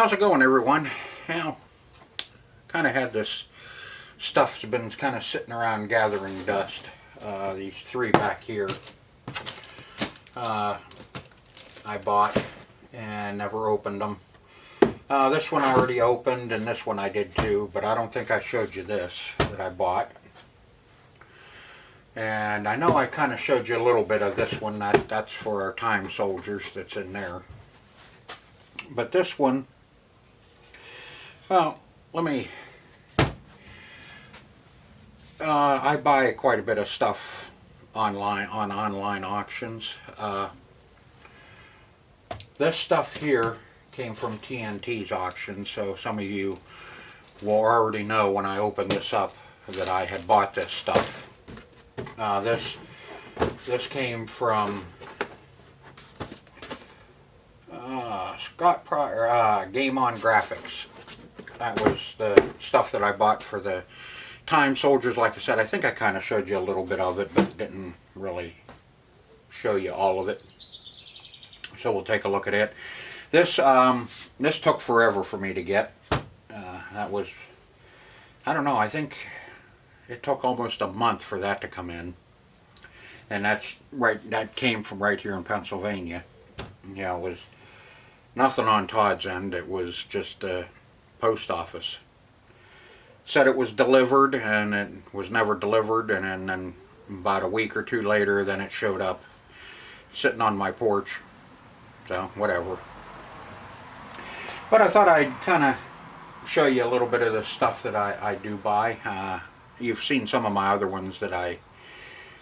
How's it going, everyone? Well, kind of had this stuff that's been kind of sitting around gathering dust. These three back here I bought and never opened them. This one I already opened, and this one I did too, but I don't think I showed you this that I bought. And I know I kind of showed you a little bit of this one. That's for our time soldiers that's in there. But this one, well, let me, I buy quite a bit of stuff online, on online auctions. This stuff here came from TNT's auction, so some of you will already know when I open this up that I had bought this stuff. This came from Scott Pryor, Game On Graphics. That was the stuff that I bought for the Time Soldiers. Like I said, I think I kind of showed you a little bit of it, but didn't really show you all of it. So we'll take a look at it. This took forever for me to get. That was, I don't know, I think it took almost a month for that to come in. And that came from right here in Pennsylvania. You know, it was nothing on Todd's end. It was just the post office. Said it was delivered, and it was never delivered, and then about a week or two later, then it showed up sitting on my porch. So, whatever. But I thought I'd kind of show you a little bit of the stuff that I do buy. You've seen some of my other ones that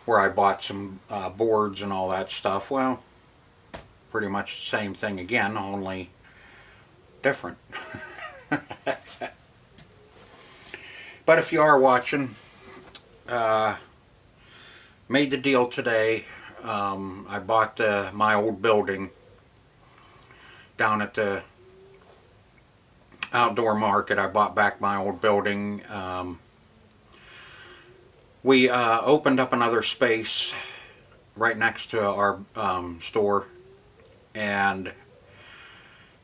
where I bought some boards and all that stuff. Well, pretty much the same thing again, only different. But if you are watching, made the deal today. I bought my old building down at the outdoor market. I bought back my old building. We opened up another space right next to our store, and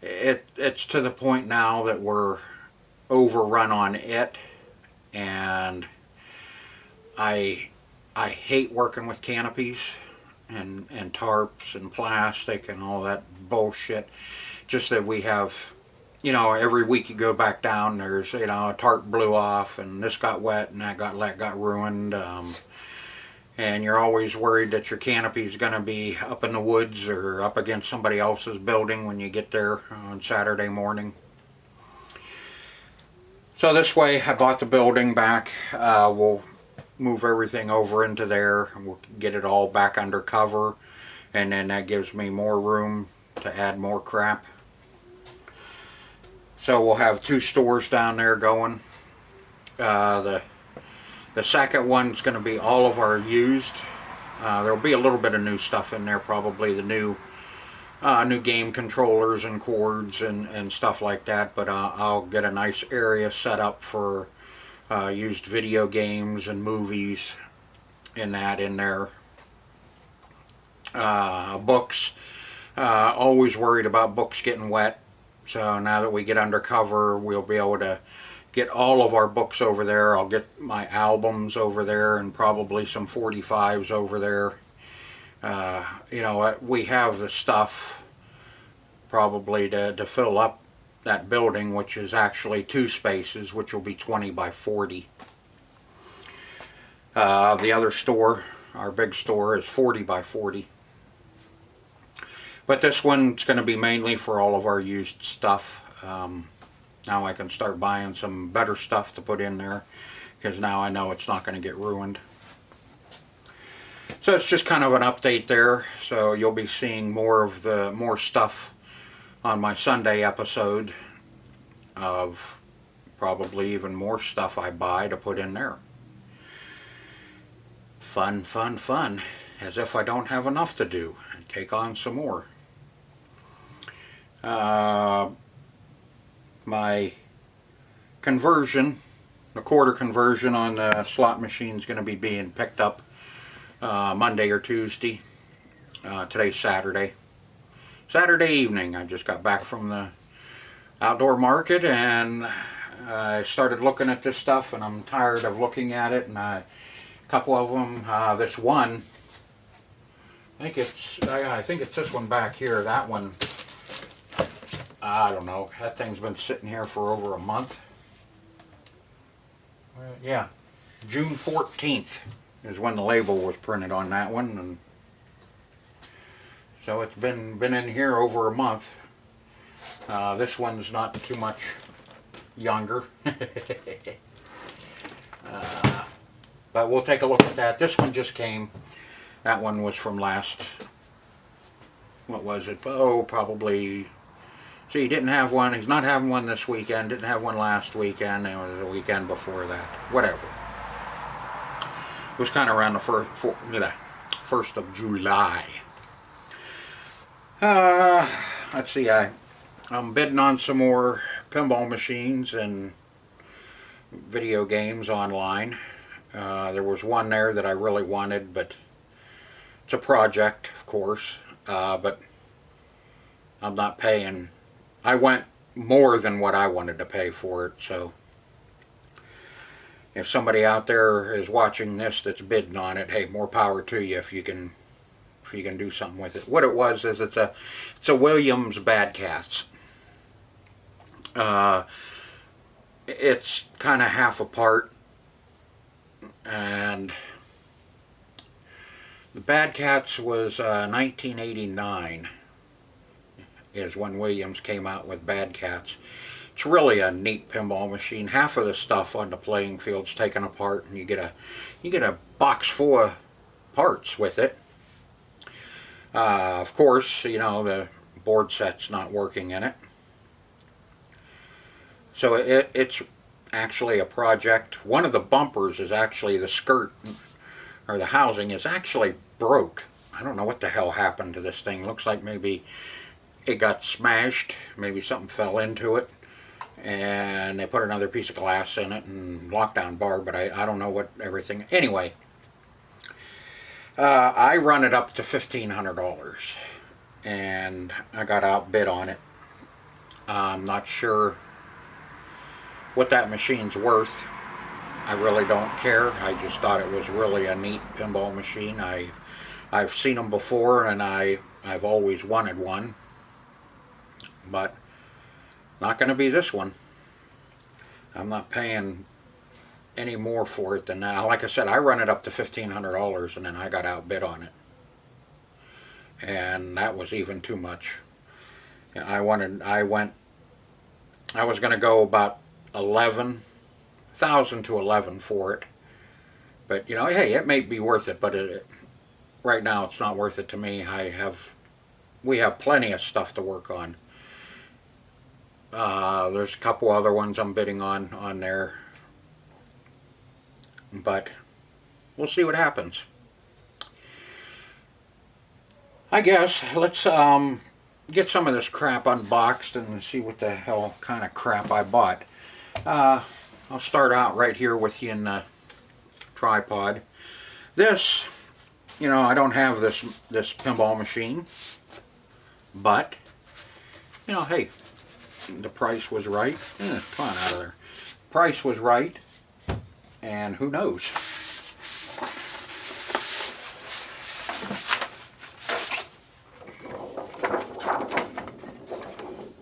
it's to the point now that we're overrun on it, and I hate working with canopies and tarps and plastic and all that bullshit. Just that we have, you know, every week you go back down, there's, you know, a tarp blew off and this got wet and that got ruined. And you're always worried that your canopy is going to be up in the woods or up against somebody else's building when you get there on Saturday morning. So this way I bought the building back. We'll move everything over into there and we'll get it all back under cover, and then that gives me more room to add more crap. So we'll have two stores down there going. The second one's going to be all of our used. There'll be a little bit of new stuff in there, probably the new game controllers and cords and stuff like that, but I'll get a nice area set up for used video games and movies in there. Books, always worried about books getting wet, so now that we get undercover, we'll be able to get all of our books over there. I'll get my albums over there and probably some 45s over there. You know, we have the stuff probably to fill up that building, which is actually two spaces, which will be 20 by 40. The other store, our big store, is 40 by 40. But this one's going to be mainly for all of our used stuff. Now I can start buying some better stuff to put in there, because now I know it's not going to get ruined. So it's just kind of an update there. So you'll be seeing more stuff on my Sunday episode of probably even more stuff I buy to put in there. Fun, fun, fun. As if I don't have enough to do and take on some more. My conversion, the quarter conversion on the slot machine is going to be being picked up Monday or Tuesday. Today's Saturday. Saturday evening. I just got back from the outdoor market, and I started looking at this stuff, and I'm tired of looking at it. And a couple of them, this one, I think it's this one back here. That one, I don't know. That thing's been sitting here for over a month. Yeah, June 14th is when the label was printed on that one, and so it's been in here over a month. This one's not too much younger. But we'll take a look at that. This one just came. That one was from last, what was it? Oh, probably, see, he didn't have one. He's not having one this weekend. Didn't have one last weekend. It was the weekend before that. Whatever. It was kind of around the 1st of July. Let's see, I'm bidding on some more pinball machines and video games online. There was one there that I really wanted, but it's a project, of course, but I'm not paying. I went more than what I wanted to pay for it, so if somebody out there is watching this that's bidding on it, hey, more power to you if you can do something with it. What it was is it's a Williams Bad Cats. It's kind of half apart, and the Bad Cats was 1989 is when Williams came out with Bad Cats. It's really a neat pinball machine. Half of the stuff on the playing field's taken apart, and you get a box full of parts with it. Of course, you know, the board set's not working in it. So it's actually a project. One of the bumpers is actually the skirt, or the housing is actually broke. I don't know what the hell happened to this thing. Looks like maybe it got smashed. Maybe something fell into it, and they put another piece of glass in it and lockdown bar, but I don't know what everything. Anyway, I run it up to $1,500, and I got outbid on it. I'm not sure what that machine's worth. I really don't care. I just thought it was really a neat pinball machine. I've seen them before, and I've always wanted one, but not going to be this one. I'm not paying any more for it than that. Like I said, I run it up to $1,500, and then I got outbid on it, and that was even too much. I was going to go about 11,000 to 11 for it, but you know, hey, it may be worth it, but right now it's not worth it to me. We have plenty of stuff to work on. There's a couple other ones I'm bidding on there, but we'll see what happens. I guess let's get some of this crap unboxed and see what the hell kind of crap I bought. I'll start out right here with you in the tripod. This, you know, I don't have this pinball machine, but you know, hey, the price was right. Come on out of there. Price was right, and who knows?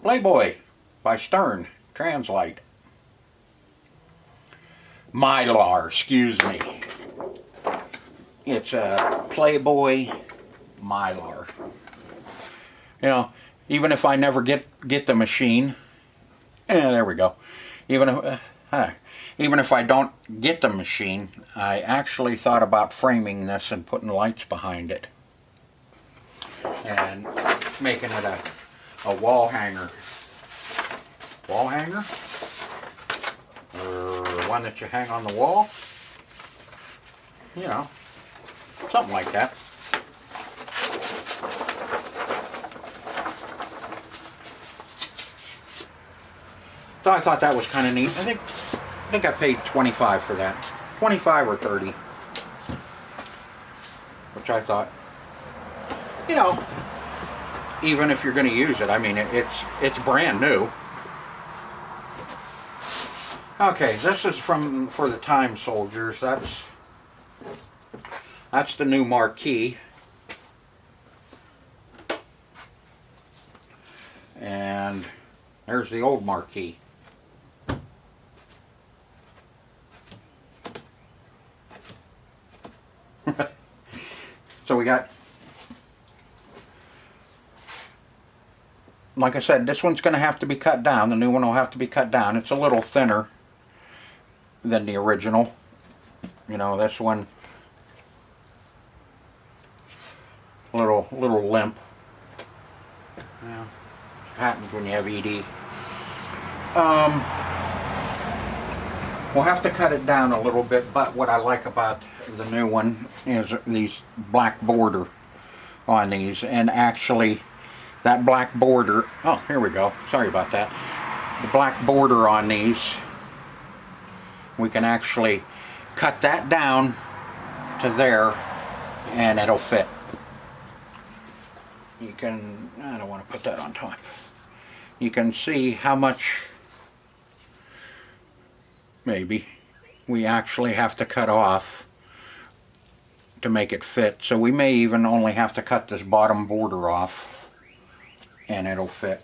Playboy by Stern Translite. Mylar, excuse me. It's a Playboy Mylar. You know, even if I never get the machine, there we go. Even if I don't get the machine, I actually thought about framing this and putting lights behind it and making it a wall hanger. Wall hanger? Or one that you hang on the wall? You know, something like that. So I thought that was kind of neat. I think I paid $25 for that. $25 or $30. Which I thought, you know, even if you're going to use it, I mean, it's brand new. Okay, this is for the Time Soldiers. That's the new marquee. And there's the old marquee. So we got, like I said, this one's going to have to be cut down. The new one will have to be cut down. It's a little thinner than the original. You know, this one, little limp. Yeah, happens when you have ED. We'll have to cut it down a little bit, but what I like about the new one is these black border on these, and actually that black border, oh, here we go, sorry about that. The black border on these, we can actually cut that down to there and it'll fit. You can, I don't want to put that on top. You can see how much, maybe, we actually have to cut off to make it fit. So we may even only have to cut this bottom border off and it'll fit.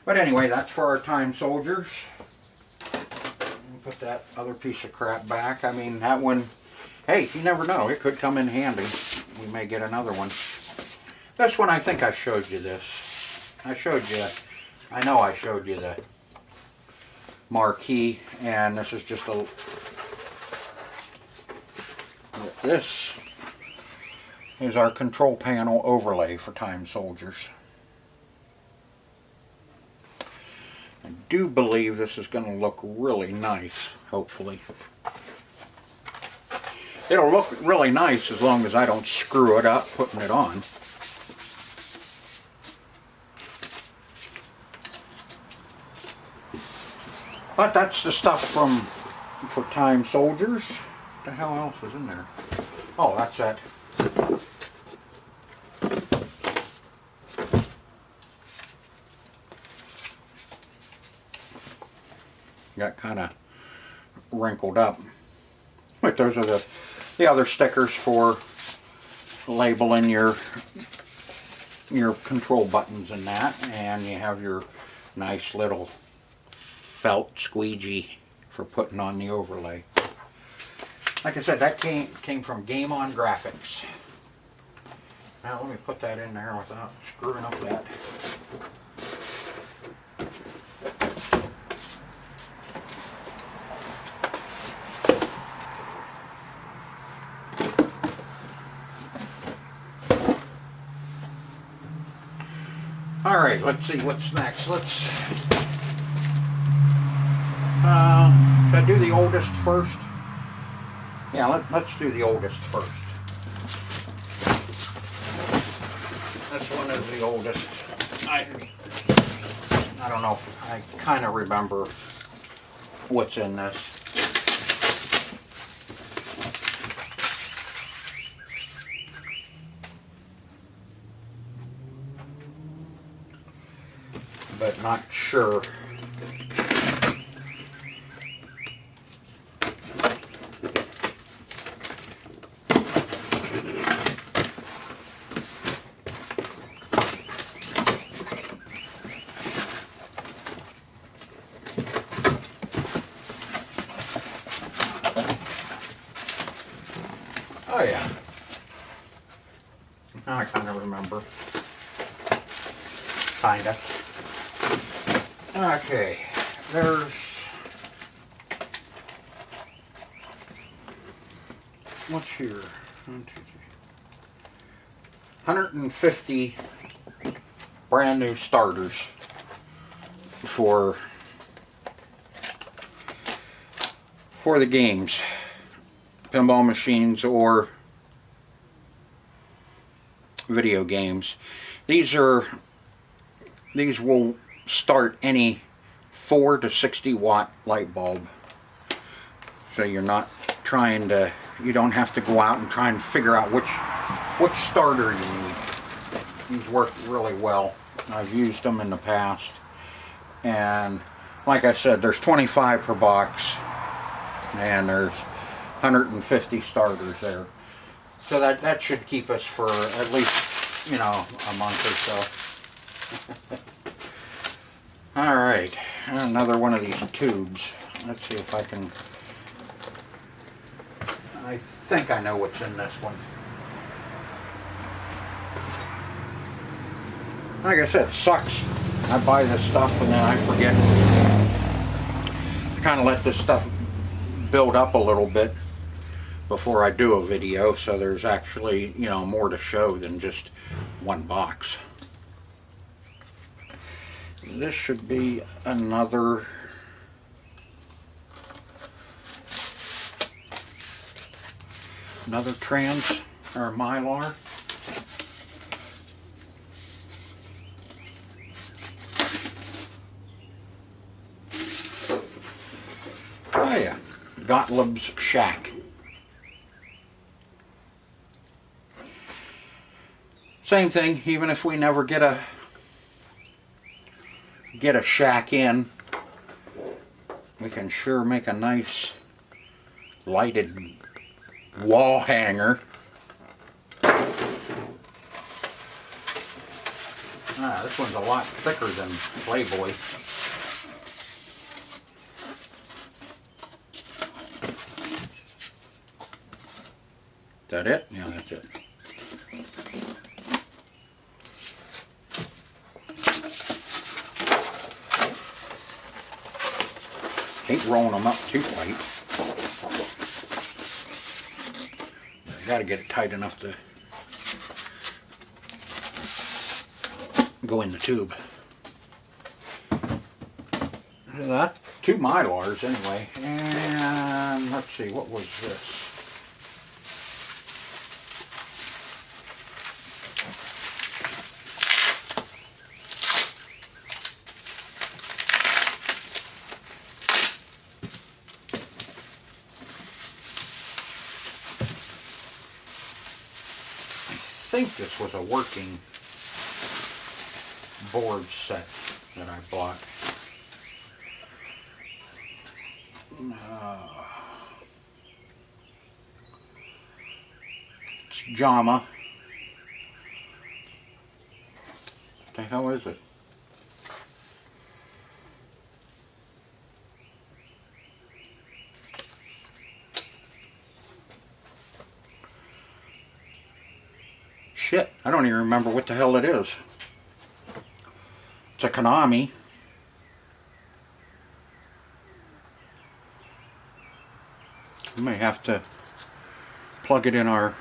But anyway, that's for our Time Soldiers. Put that other piece of crap back. I mean, that one, hey, you never know, it could come in handy. We may get another one. This one, I think I showed you this. I know I showed you the marquee, and this is just a, this is our control panel overlay for Time Soldiers. I do believe this is going to look really nice, hopefully. It'll look really nice as long as I don't screw it up putting it on. But that's the stuff for Time Soldiers. What the hell else is in there? Oh, that's that. Got kind of wrinkled up. But those are the other stickers for labeling your control buttons and that. And you have your nice little felt squeegee for putting on the overlay. Like I said, that came from Game On Graphics. Now let me put that in there without screwing up that. Alright, let's see what's next. Should I do the oldest first? Yeah, let's do the oldest first. This one is the oldest. I don't know if I kind of remember what's in this. But not sure. Oh yeah. Now I kind of remember. Kinda. Okay, there's, what's here? 150 brand new starters for the games, pinball machines or video games. These will start any 4 to 60 watt light bulb. So you're not trying to, you don't have to go out and try and figure out which starter you need. These work really well. I've used them in the past and like I said, there's 25 per box, and there's 150 starters there. So that should keep us for at least, you know, a month or so. Alright, another one of these tubes. Let's see if I can... I think I know what's in this one. Like I said, it sucks. I buy this stuff and then I forget. I kind of let this stuff build up a little bit before I do a video, so there's actually, you know, more to show than just one box. This should be another trans or Mylar. Oh yeah, Gottlieb's Shack. Same thing, even if we never get a shack in, we can sure make a nice lighted wall hanger. This one's a lot thicker than Playboy. Is that it? Yeah, that's it. Hate rolling them up too tight. You gotta get it tight enough to go in the tube. That 2 Mylars anyway. And let's see, what was this? I think this was a working board set that I bought. It's JAMA. What the hell is it? Shit, I don't even remember what the hell it is. It's a Konami. We may have to plug it in our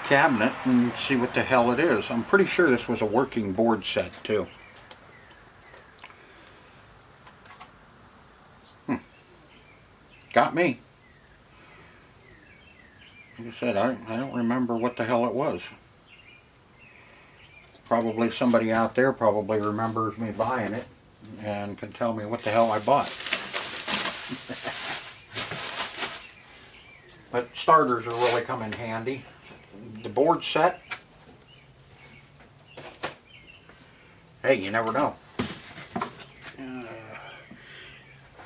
cabinet and see what the hell it is. I'm pretty sure this was a working board set too. Got me. Like I said, I don't remember what the hell it was. Probably somebody out there probably remembers me buying it and can tell me what the hell I bought. But starters are really come in handy. The board set, hey, you never know.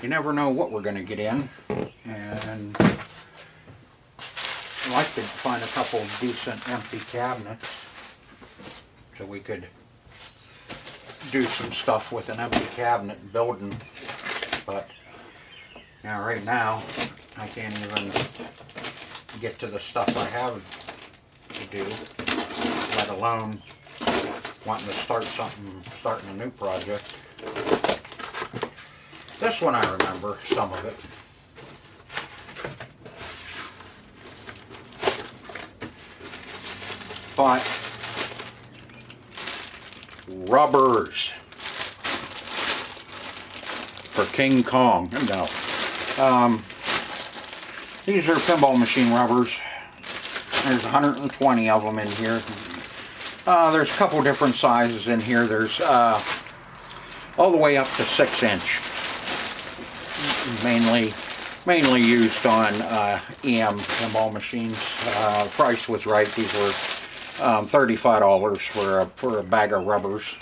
You never know what we're going to get in, and I'd like to find a couple decent empty cabinets so we could do some stuff with an empty cabinet building. But you know, right now I can't even get to the stuff I have to do, let alone wanting to start something, starting a new project. This one I remember, some of it. But rubbers for King Kong. No. These are pinball machine rubbers. There's 120 of them in here. There's a couple different sizes in here. There's all the way up to 6-inch. Mainly used on EM pinball machines. The price was right. These were $35 for a bag of rubbers.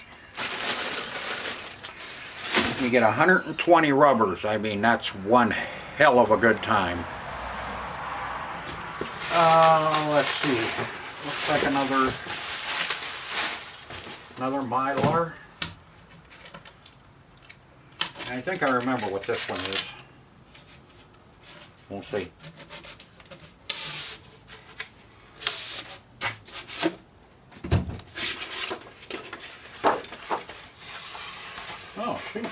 You get 120 rubbers. I mean, that's one hell of a good time. Let's see. Looks like another Mylar. I think I remember what this one is. We'll see. Oh, shoot.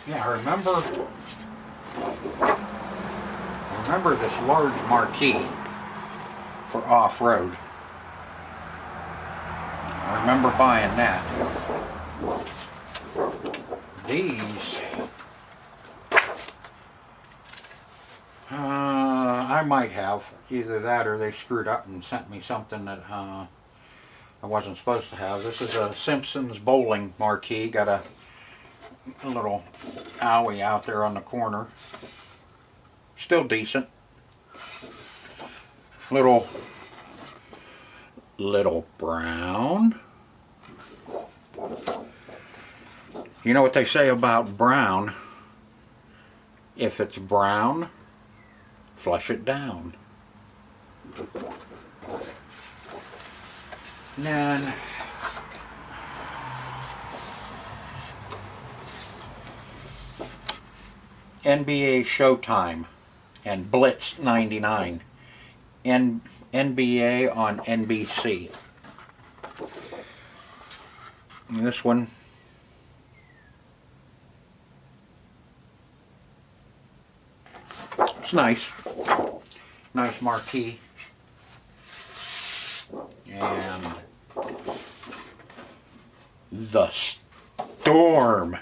Yeah, I remember this large marquee for off-road. I remember buying that. These, I might have. Either that or they screwed up and sent me something that I wasn't supposed to have. This is a Simpsons bowling marquee. Got a little alley out there on the corner. Still decent. Little brown. You know what they say about brown? If it's brown, flush it down. And then NBA Showtime and Blitz 99. NBA on NBC. And this one, it's nice. Nice marquee. And the Storm.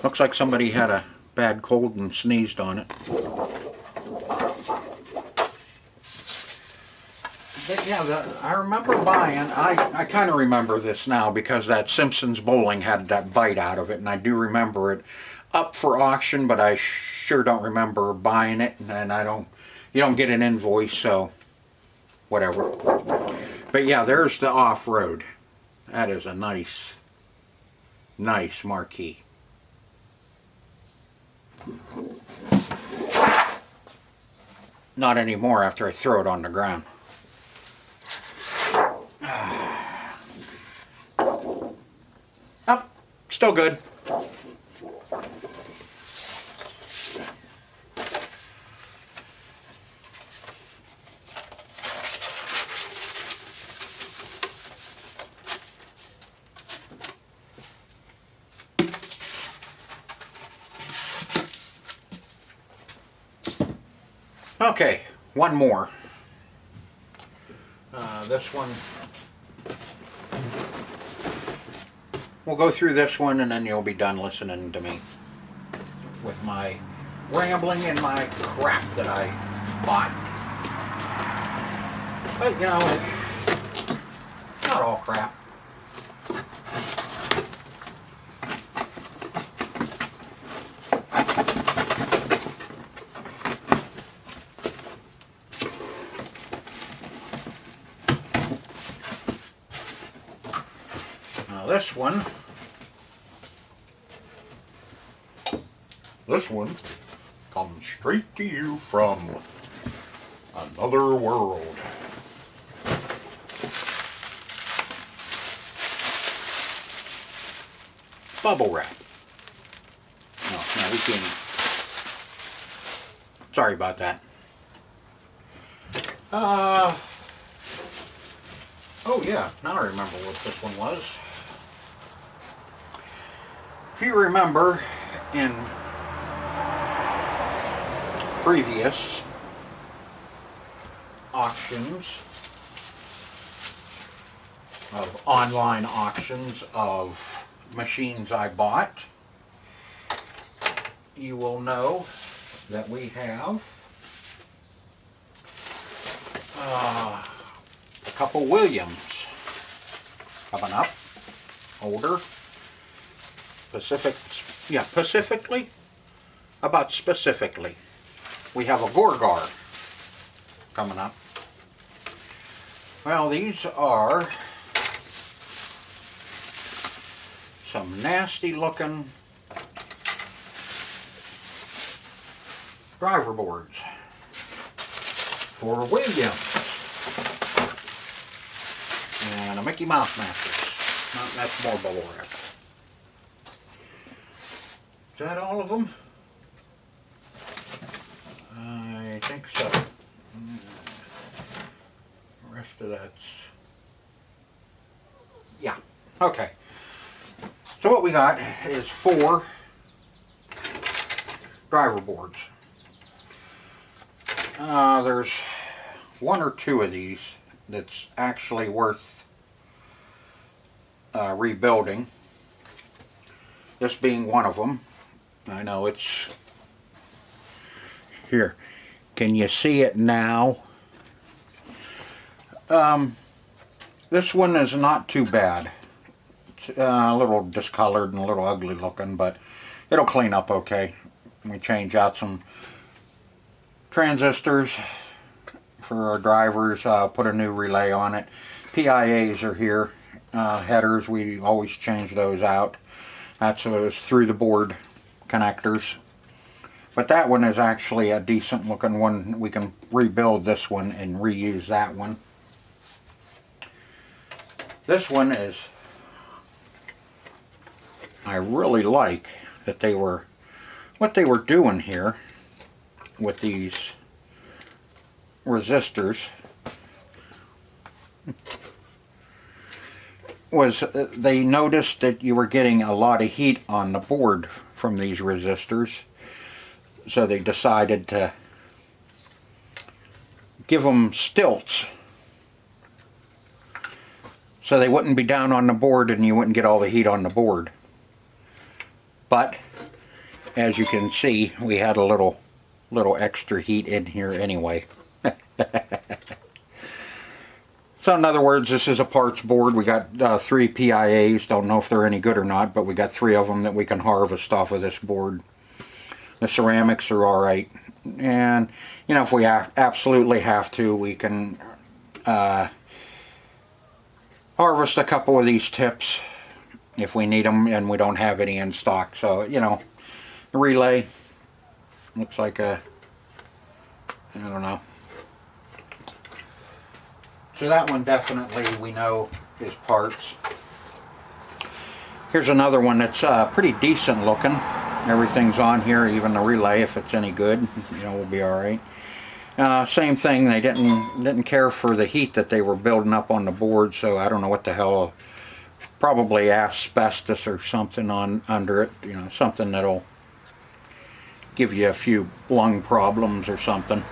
Looks like somebody had a bad cold and sneezed on it. But yeah, I remember buying, I kind of remember this now because that Simpsons bowling had that bite out of it, and I do remember it up for auction, but I sure don't remember buying it, and you don't get an invoice, so whatever. But yeah, there's the off-road. That is a nice marquee. Not anymore after I throw it on the ground. Oh, still good. Okay, one more. This one, we'll go through this one and then you'll be done listening to me with my rambling and my crap that I bought. But you know, it's not all crap. This one comes straight to you from another world. Bubble wrap. No, we can't. Sorry about that. Oh yeah, now I remember what this one was. If you remember, in previous auctions, of online auctions of machines I bought, you will know that we have A couple Williams coming up. Older. Pacifically. How about specifically? We have a Gorgar coming up. Well, these are some nasty looking driver boards for Williams. And a Mickey Mouse mattress. That's more bubble wrap. Is that all of them? I think so. The rest of that's... yeah. Okay. So what we got is 4 driver boards. There's 1 or 2 of these that's actually worth rebuilding. This being one of them. I know it's here. Can you see it now? This one is not too bad. It's a little discolored and a little ugly looking, but it'll clean up okay. We change out some transistors for our drivers, put a new relay on it. PIAs are here. Headers, we always change those out. That's those through the board connectors. But that one is actually a decent looking one. We can rebuild this one and reuse that one. This one is, I really like that they were, what they were doing here with these resistors was they noticed that you were getting a lot of heat on the board from these resistors, so they decided to give them stilts so they wouldn't be down on the board and you wouldn't get all the heat on the board. But as you can see, we had a little extra heat in here anyway. So in other words, this is a parts board. We got 3 PIAs. Don't know if they're any good or not, but we got 3 of them that we can harvest off of this board. The ceramics are alright. And, you know, if we absolutely have to, we can harvest a couple of these tips if we need them and we don't have any in stock. So, you know, the relay looks like a, I don't know. So that one definitely we know is parts. Here's another one that's pretty decent looking. Everything's on here, even the relay, if it's any good, you know, we'll be alright. Same thing, they didn't care for the heat that they were building up on the board, so I don't know what the hell, probably asbestos or something on under it, you know, something that'll give you a few lung problems or something.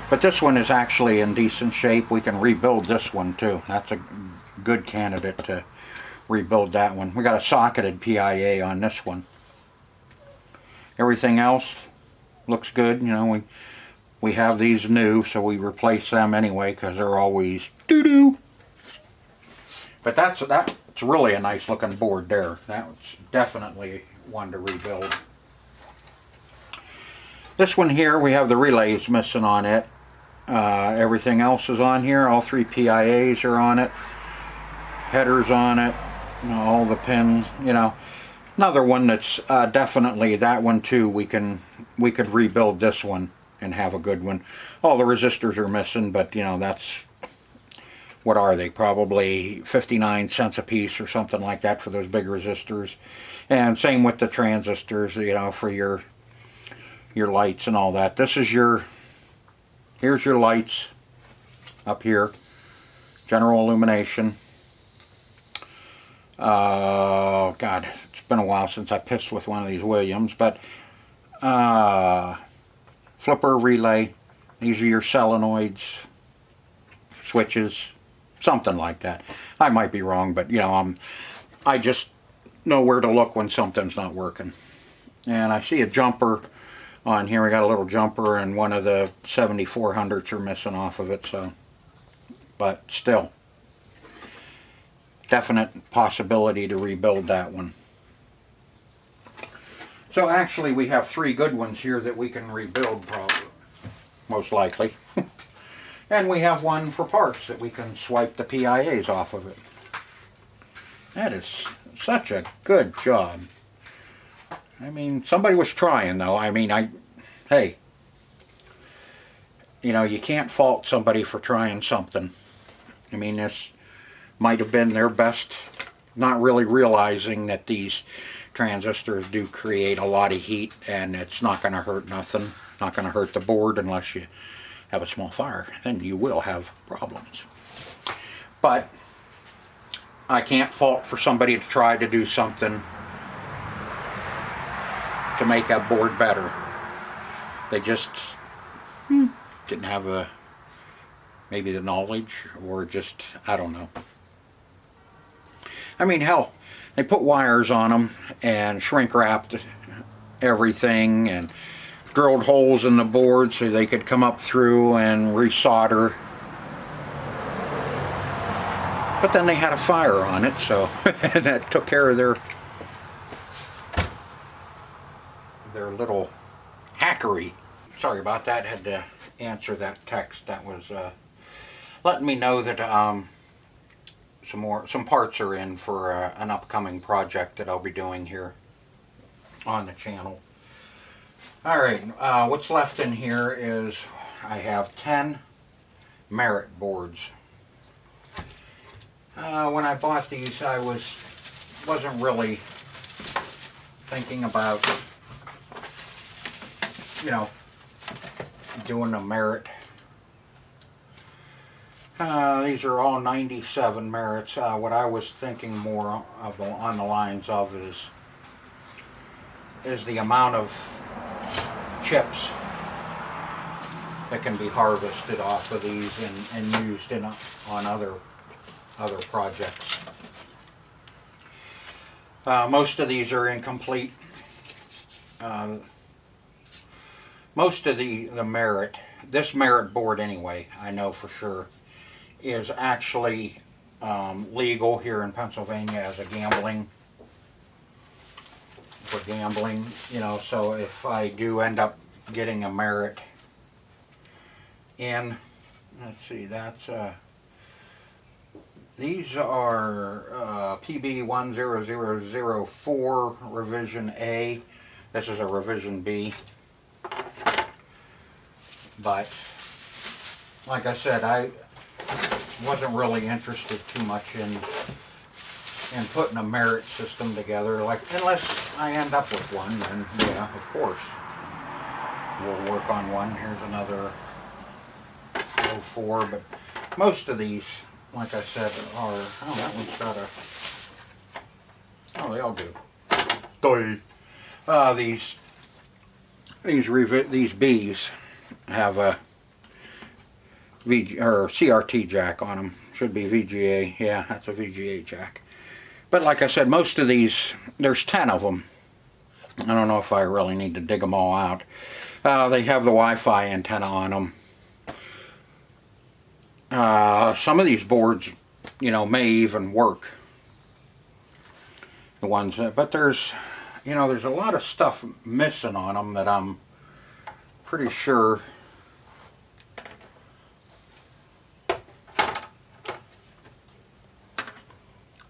But this one is actually in decent shape. We can rebuild this one too. That's a good candidate to rebuild that one. We got a socketed PIA on this one. Everything else looks good. You know, we have these new, so we replace them anyway because they're always doo-doo. But that's really a nice looking board there. That's definitely one to rebuild. This one here, we have the relays missing on it. Everything else is on here. All 3 PIAs are on it. Headers on it. You know, all the pins, you know. Another one that's definitely, that one too, we could rebuild this one and have a good one. All the resistors are missing, but you know, that's, what are they? Probably 59 cents a piece or something like that for those big resistors. And same with the transistors, you know, for your lights and all that. This is here's your lights up here, general illumination. God, it's been a while since I pissed with one of these Williams, but flipper, relay, these are your solenoids, switches, something like that. I might be wrong, but you know, I just know where to look when something's not working. And I see a jumper on here. We got a little jumper and one of the 7400s are missing off of it, so, but still, definite possibility to rebuild that one. So actually we have 3 good ones here that we can rebuild, probably, most likely. And we have one for parts that we can swipe the PIAs off of it. That is such a good job. I mean, somebody was trying, though. I mean, hey, you know, you can't fault somebody for trying something. I mean, this might have been their best, not really realizing that these transistors do create a lot of heat, and it's not going to hurt nothing, not going to hurt the board unless you have a small fire. Then you will have problems. But I can't fault for somebody to try to do something to make that board better. They just didn't have maybe the knowledge, or just, I don't know. I mean, hell, they put wires on them and shrink wrapped everything and drilled holes in the board so they could come up through and resolder. But then they had a fire on it, so and that took care of their little hackery. Sorry about that. Had to answer that text that was letting me know that some parts are in for an upcoming project that I'll be doing here on the channel. Alright, what's left in here is I have 10 Merit boards. When I bought these, I wasn't really thinking about, you know, doing a Merit. These are all 97 Merits. What I was thinking more of on the lines of is the amount of chips that can be harvested off of these and used on other projects. Most of these are incomplete. Most of the Merit, this Merit board anyway, I know for sure, is actually legal here in Pennsylvania as a gambling, for gambling, you know, so if I do end up getting a Merit in, let's see, that's these are PB 10004 revision A. This is a revision B. But like I said, I wasn't really interested too much in putting a Merit system together. Like, unless I end up with one, then yeah, of course we'll work on one. Here's another 04, but most of these, like I said, are, oh, that one's got a, oh, they all do. These Bs have a CRT jack on them. Should be VGA. Yeah, that's a VGA jack. But like I said, most of these, there's 10 of them. I don't know if I really need to dig them all out. They have the Wi-Fi antenna on them. Some of these boards, you know, may even work. The ones that, but there's, you know, there's a lot of stuff missing on them that I'm pretty sure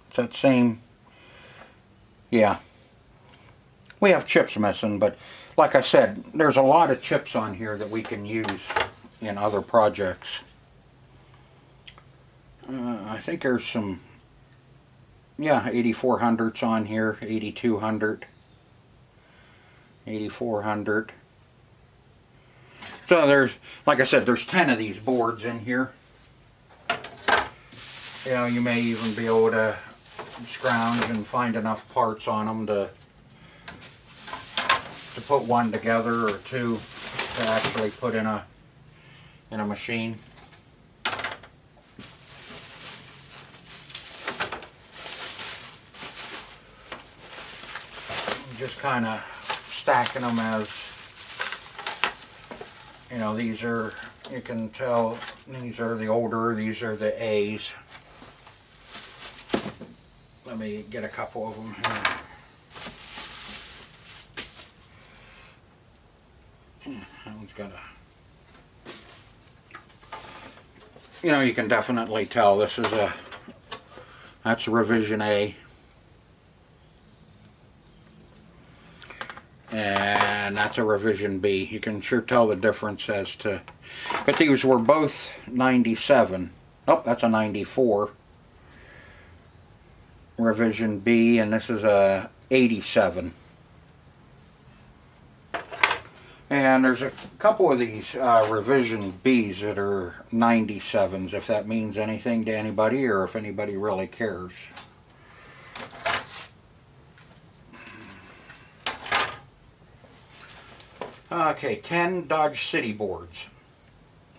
it's that same, yeah. We have chips missing, but like I said, there's a lot of chips on here that we can use in other projects. I think there's some, yeah, 8400s on here, 8200, 8400. So there's, like I said, there's 10 of these boards in here. You know, you may even be able to scrounge and find enough parts on them to put one together or two to actually put in a machine. Just kind of stacking them as You know, these are, you can tell, these are the older, these are the A's. Let me get a couple of them here. That one's got a, you know, you can definitely tell this is a, that's a revision A. And that's a revision B. You can sure tell the difference as to, but these were both 97. Oh, that's a 94. Revision B, and this is a 87. And there's a couple of these revision Bs that are 97s, if that means anything to anybody or if anybody really cares. Okay, 10 Dodge City boards.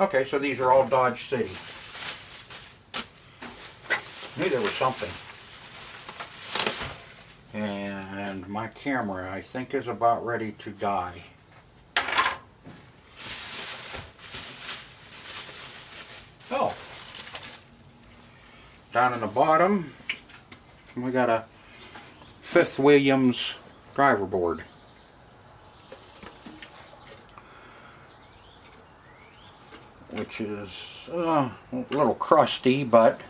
Okay, so these are all Dodge City. Knew there was something. And my camera, I think, is about ready to die. Oh. Down in the bottom, we got a 5th Williams driver board. Which is a little crusty, but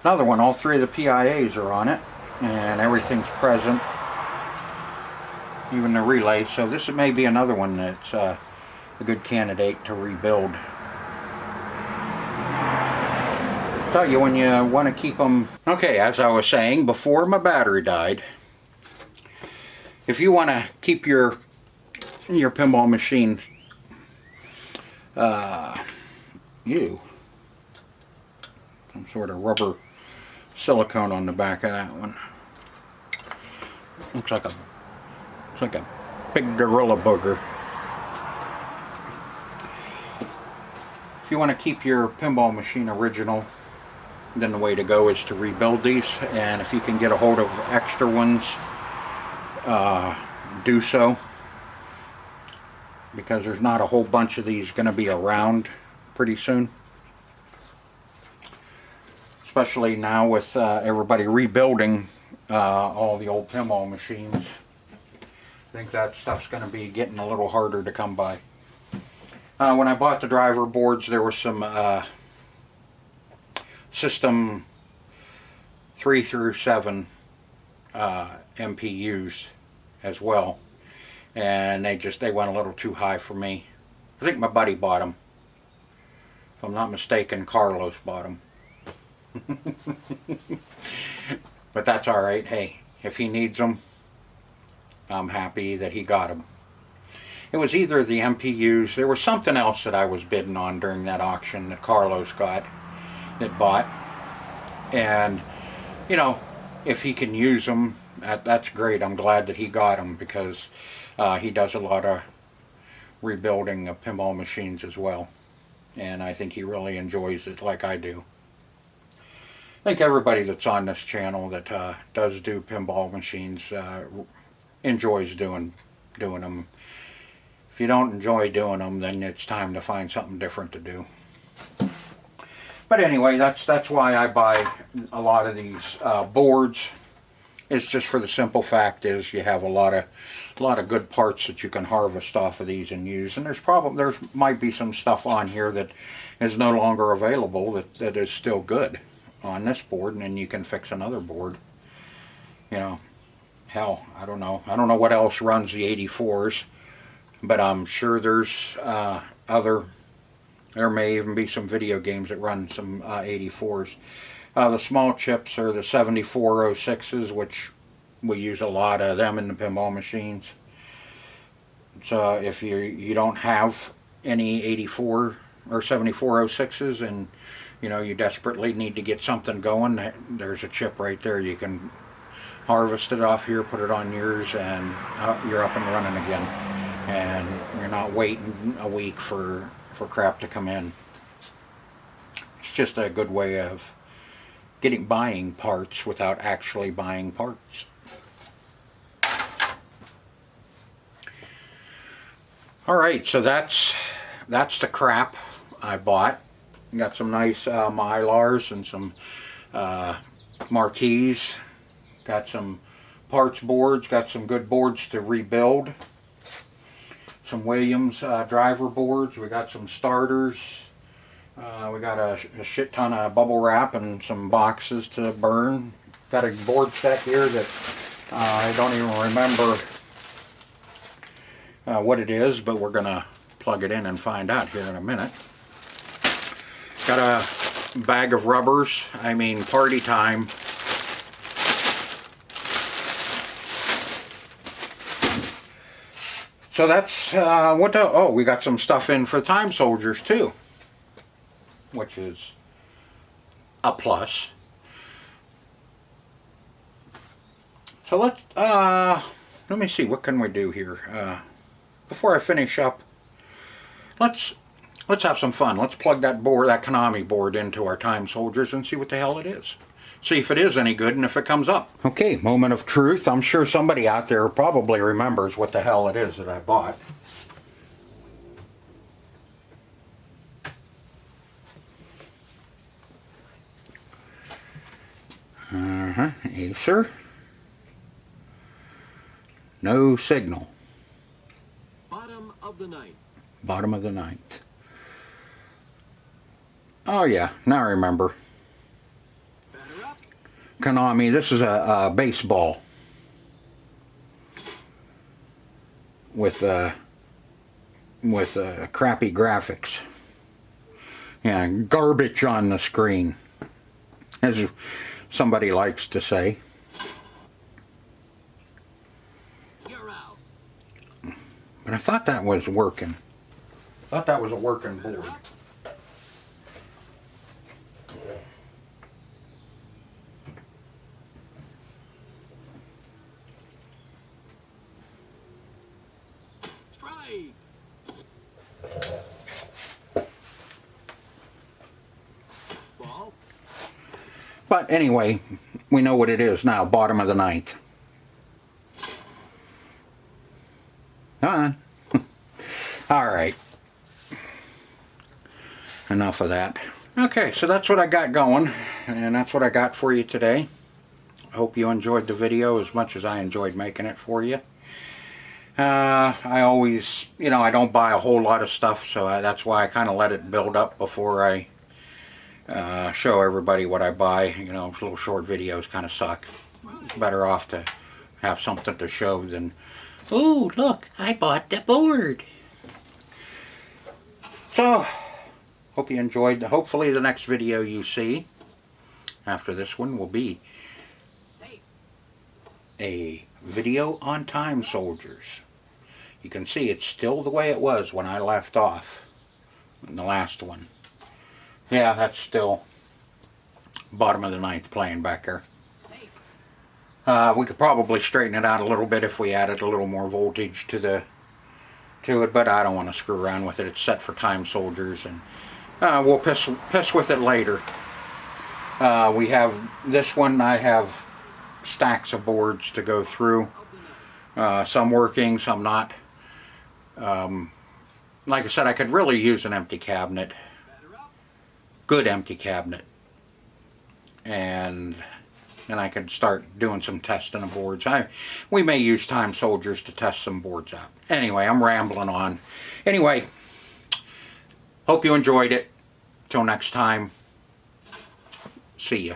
another one. All 3 of the PIAs are on it, and everything's present, even the relay. So this may be another one that's a good candidate to rebuild. Tell you, when you want to keep them. Okay, as I was saying before my battery died, if you want to keep your pinball machine some sort of rubber silicone on the back of that one. Looks like a big gorilla booger. If you want to keep your pinball machine original, then the way to go is to rebuild these, and if you can get a hold of extra ones, do so, because there's not a whole bunch of these going to be around pretty soon, especially now with everybody rebuilding all the old pinball machines. I think that stuff's going to be getting a little harder to come by. When I bought the driver boards, there were some system 3 through 7 MPUs as well, and they went a little too high for me. I think my buddy bought them. If I'm not mistaken, Carlos bought them. But that's alright. Hey, if he needs them, I'm happy that he got them. It was either the MPUs, there was something else that I was bidding on during that auction that Carlos bought. And, you know, if he can use them, that's great. I'm glad that he got them, because he does a lot of rebuilding of pinball machines as well. And I think he really enjoys it like I do. I think everybody that's on this channel that does do pinball machines enjoys doing them. If you don't enjoy doing them, then it's time to find something different to do. But anyway, that's why I buy a lot of these boards. It's just for the simple fact is you have a lot of good parts that you can harvest off of these and use. And there might be some stuff on here that is no longer available that is still good on this board, and then you can fix another board. You know, hell, I don't know what else runs the 84s, but I'm sure there's there may even be some video games that run some 84s. The small chips are the 7406s, which we use a lot of them in the pinball machines. So if you don't have any 84 or 7406s, and you know you desperately need to get something going, there's a chip right there. You can harvest it off here, put it on yours, and you're up and running again. And you're not waiting a week for crap to come in. It's just a good way of buying parts without actually buying parts. Alright, so that's the crap I bought. Got some nice Mylars and some marquees. Got some parts boards, got some good boards to rebuild. Some Williams driver boards. We got some starters. We got a shit ton of bubble wrap and some boxes to burn. Got a board set here that I don't even remember what it is, but we're gonna plug it in and find out here in a minute. Got a bag of rubbers. I mean, party time. So that's oh, we got some stuff in for time soldiers too, which is a plus. So let me see, what can we do here? Before I finish up, let's have some fun. Let's plug that board, that Konami board, into our time soldiers and see what the hell it is. See if it is any good and if it comes up. Okay, moment of truth. I'm sure somebody out there probably remembers what the hell it is that I bought. Acer. No signal. Bottom of the ninth. Bottom of the ninth. Oh yeah, now I remember. Konami, this is a baseball with crappy graphics. Yeah, garbage on the screen, as somebody likes to say. You're out. But I thought that was working. I thought that was a working board. Ball. But anyway, we know what it is now. Bottom of the ninth. All right. Enough of that. Okay, so that's what I got going, and that's what I got for you today. I hope you enjoyed the video as much as I enjoyed making it for you. I always, I don't buy a whole lot of stuff, so that's why I kind of let it build up before I show everybody what I buy. Little short videos kind of suck. It's better off to have something to show than, oh, look, I bought the board. So, hope you enjoyed. Hopefully the next video you see after this one will be a video on time soldiers. You can see it's still the way it was when I left off in the last one. Yeah, that's still bottom of the ninth playing back there. We could probably straighten it out a little bit if we added a little more voltage to it, but I don't want to screw around with it. It's set for time soldiers, and we'll piss with it later. We have this one. I have stacks of boards to go through. Some working, some not. Like I said, I could really use an empty cabinet. Good empty cabinet. And then I could start doing some testing of boards. We may use time soldiers to test some boards out. Anyway, I'm rambling on. Anyway, hope you enjoyed it. Till next time, see ya.